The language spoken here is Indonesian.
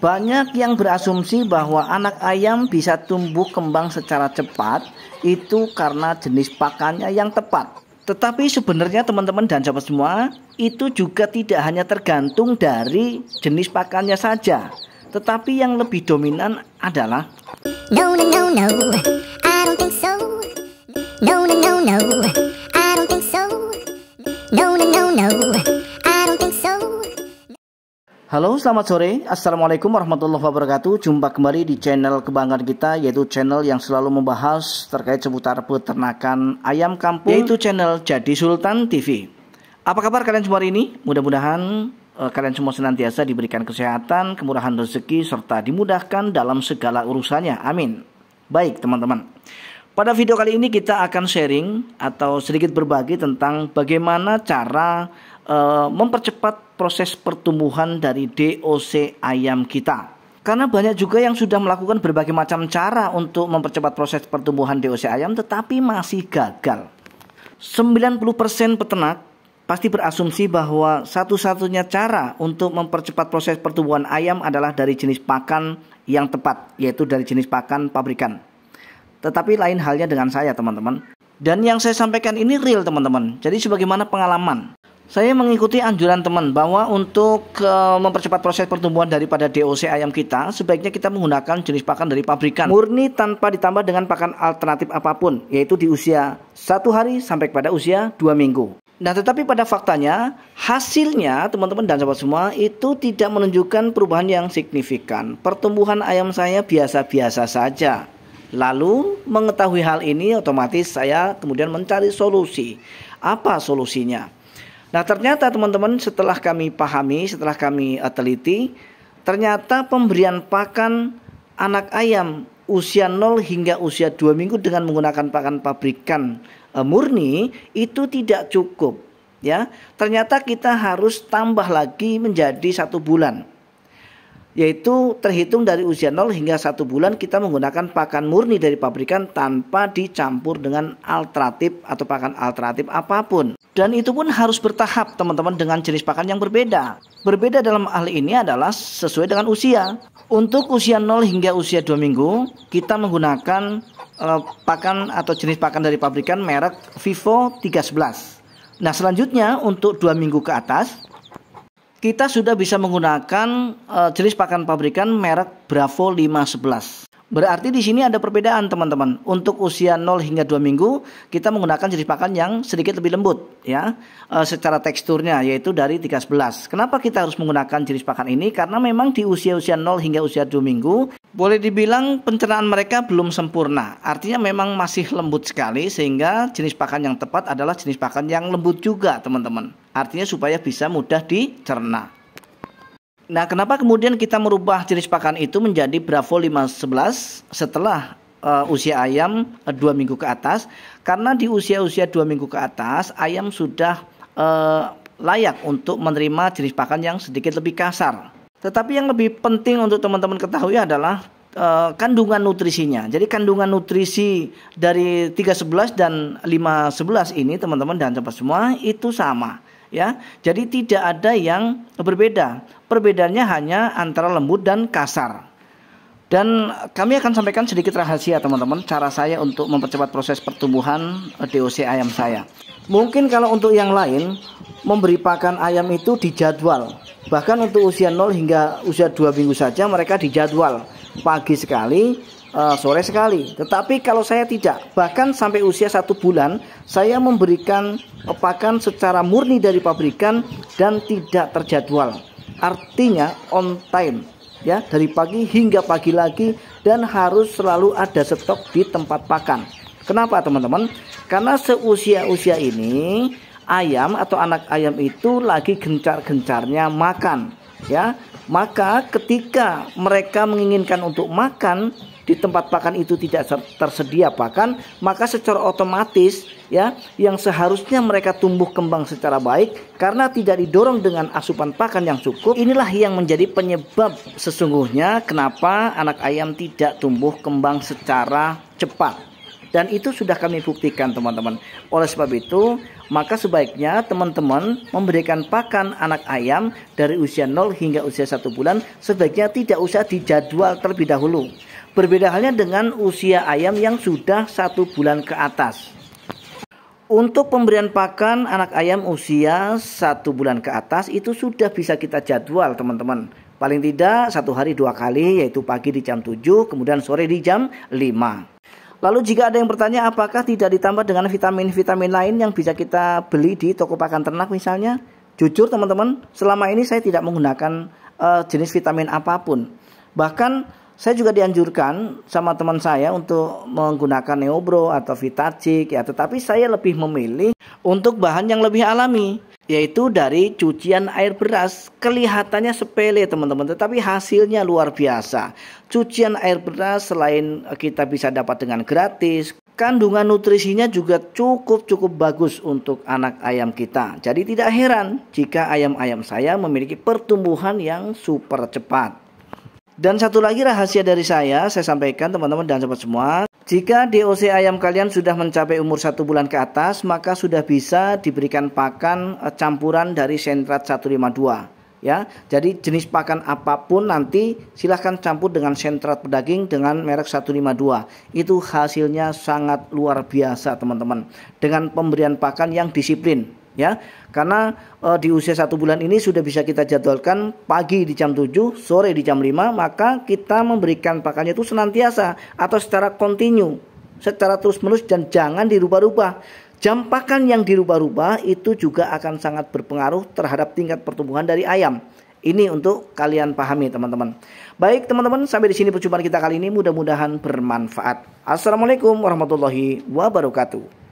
Banyak yang berasumsi bahwa anak ayam bisa tumbuh kembang secara cepat itu karena jenis pakannya yang tepat. Tetapi sebenarnya teman-teman dan sahabat semua, itu juga tidak hanya tergantung dari jenis pakannya saja, tetapi yang lebih dominan adalah No, no, no, no, I don't think so. No, no, no, no, I don't think so. No, no, no, no, I don't think so. Halo, selamat sore. Assalamualaikum warahmatullahi wabarakatuh. Jumpa kembali di channel kebanggaan kita, yaitu channel yang selalu membahas terkait seputar peternakan ayam kampung, yaitu channel Jadi Sultan TV. Apa kabar kalian semua hari ini? Mudah-mudahan kalian semua senantiasa diberikan kesehatan, kemurahan rezeki, serta dimudahkan dalam segala urusannya. Amin. Baik teman-teman, pada video kali ini kita akan sharing atau sedikit berbagi tentang bagaimana cara mempercepat proses pertumbuhan dari DOC ayam kita. Karena banyak juga yang sudah melakukan berbagai macam cara untuk mempercepat proses pertumbuhan DOC ayam, tetapi masih gagal. 90% peternak pasti berasumsi bahwa satu-satunya cara untuk mempercepat proses pertumbuhan ayam adalah dari jenis pakan yang tepat, yaitu dari jenis pakan pabrikan. Tetapi lain halnya dengan saya, teman-teman. Dan yang saya sampaikan ini real, teman-teman. Jadi sebagaimana pengalaman, saya mengikuti anjuran teman bahwa untuk mempercepat proses pertumbuhan daripada DOC ayam kita, sebaiknya kita menggunakan jenis pakan dari pabrikan murni tanpa ditambah dengan pakan alternatif apapun, yaitu di usia 1 hari sampai pada usia 2 minggu. Nah, tetapi pada faktanya hasilnya teman-teman dan sahabat semua itu tidak menunjukkan perubahan yang signifikan. Pertumbuhan ayam saya biasa-biasa saja. Lalu mengetahui hal ini, otomatis saya kemudian mencari solusi. Apa solusinya? Nah, ternyata teman-teman, setelah kami pahami, setelah kami teliti, ternyata pemberian pakan anak ayam usia 0 hingga usia 2 minggu dengan menggunakan pakan pabrikan murni itu tidak cukup, ya. Ternyata kita harus tambah lagi menjadi 1 bulan. Yaitu terhitung dari usia 0 hingga 1 bulan kita menggunakan pakan murni dari pabrikan tanpa dicampur dengan alternatif atau pakan alternatif apapun. Dan itu pun harus bertahap teman-teman, dengan jenis pakan yang berbeda. Berbeda dalam hal ini adalah sesuai dengan usia. Untuk usia 0 hingga usia 2 minggu kita menggunakan pakan atau jenis pakan dari pabrikan merek Vivo 311. Nah, selanjutnya untuk 2 minggu ke atas kita sudah bisa menggunakan jenis pakan pabrikan merek Bravo 511. Berarti di sini ada perbedaan teman-teman. Untuk usia 0 hingga 2 minggu kita menggunakan jenis pakan yang sedikit lebih lembut, ya, secara teksturnya, yaitu dari 311. Kenapa kita harus menggunakan jenis pakan ini? Karena memang di usia-usia 0 hingga usia 2 minggu boleh dibilang pencernaan mereka belum sempurna. Artinya memang masih lembut sekali, sehingga jenis pakan yang tepat adalah jenis pakan yang lembut juga teman-teman. Artinya supaya bisa mudah dicerna. Nah, kenapa kemudian kita merubah jenis pakan itu menjadi Bravo 511 setelah usia ayam 2 minggu ke atas? Karena di usia-usia 2 minggu ke atas ayam sudah layak untuk menerima jenis pakan yang sedikit lebih kasar. Tetapi yang lebih penting untuk teman-teman ketahui adalah kandungan nutrisinya. Jadi kandungan nutrisi dari 311 dan 511 ini teman-teman dan sahabat semua itu sama, ya. Jadi tidak ada yang berbeda. Perbedaannya hanya antara lembut dan kasar. Dan kami akan sampaikan sedikit rahasia teman-teman, cara saya untuk mempercepat proses pertumbuhan DOC ayam saya. Mungkin kalau untuk yang lain memberi pakan ayam itu dijadwal. Bahkan untuk usia 0 hingga usia 2 minggu saja mereka dijadwal. Pagi sekali, sore sekali. Tetapi kalau saya tidak, bahkan sampai usia 1 bulan saya memberikan pakan secara murni dari pabrikan dan tidak terjadwal. Artinya on time, ya, dari pagi hingga pagi lagi, dan harus selalu ada stok di tempat pakan. Kenapa teman-teman? Karena seusia-usia ini ayam atau anak ayam itu lagi gencar-gencarnya makan, ya. Maka ketika mereka menginginkan untuk makan di tempat pakan itu tidak tersedia pakan, maka secara otomatis, ya, yang seharusnya mereka tumbuh kembang secara baik karena tidak didorong dengan asupan pakan yang cukup. Inilah yang menjadi penyebab sesungguhnya kenapa anak ayam tidak tumbuh kembang secara cepat. Dan itu sudah kami buktikan teman-teman. Oleh sebab itu, maka sebaiknya teman-teman memberikan pakan anak ayam dari usia 0 hingga usia 1 bulan sebaiknya tidak usah dijadwal terlebih dahulu. Berbeda halnya dengan usia ayam yang sudah 1 bulan ke atas. Untuk pemberian pakan anak ayam usia 1 bulan ke atas itu sudah bisa kita jadwal teman-teman. Paling tidak 1 hari 2 kali, yaitu pagi di jam 7 kemudian sore di jam 5. Lalu jika ada yang bertanya apakah tidak ditambah dengan vitamin-vitamin lain yang bisa kita beli di toko pakan ternak misalnya? Jujur teman-teman, selama ini saya tidak menggunakan jenis vitamin apapun. Bahkan saya juga dianjurkan sama teman saya untuk menggunakan Neobro atau Vitagik ya, tetapi saya lebih memilih untuk bahan yang lebih alami, yaitu dari cucian air beras. Kelihatannya sepele teman-teman, tetapi hasilnya luar biasa. Cucian air beras selain kita bisa dapat dengan gratis, kandungan nutrisinya juga cukup bagus untuk anak ayam kita. Jadi tidak heran jika ayam-ayam saya memiliki pertumbuhan yang super cepat. Dan satu lagi rahasia dari saya sampaikan teman-teman dan sobat semua. Jika DOC ayam kalian sudah mencapai umur 1 bulan ke atas, maka sudah bisa diberikan pakan campuran dari Sentrat 152. Ya, jadi jenis pakan apapun nanti silahkan campur dengan Sentrat pedaging dengan merek 152. Itu hasilnya sangat luar biasa teman-teman. Dengan pemberian pakan yang disiplin. Ya, karena di usia 1 bulan ini sudah bisa kita jadwalkan pagi di jam 7, sore di jam 5, maka kita memberikan pakannya itu senantiasa atau secara kontinu, secara terus-menerus dan jangan dirubah-rubah. Jam pakan yang dirubah-rubah itu juga akan sangat berpengaruh terhadap tingkat pertumbuhan dari ayam. Ini untuk kalian pahami teman-teman. Baik teman-teman, sampai di sini perjumpaan kita kali ini, mudah-mudahan bermanfaat. Assalamualaikum warahmatullahi wabarakatuh.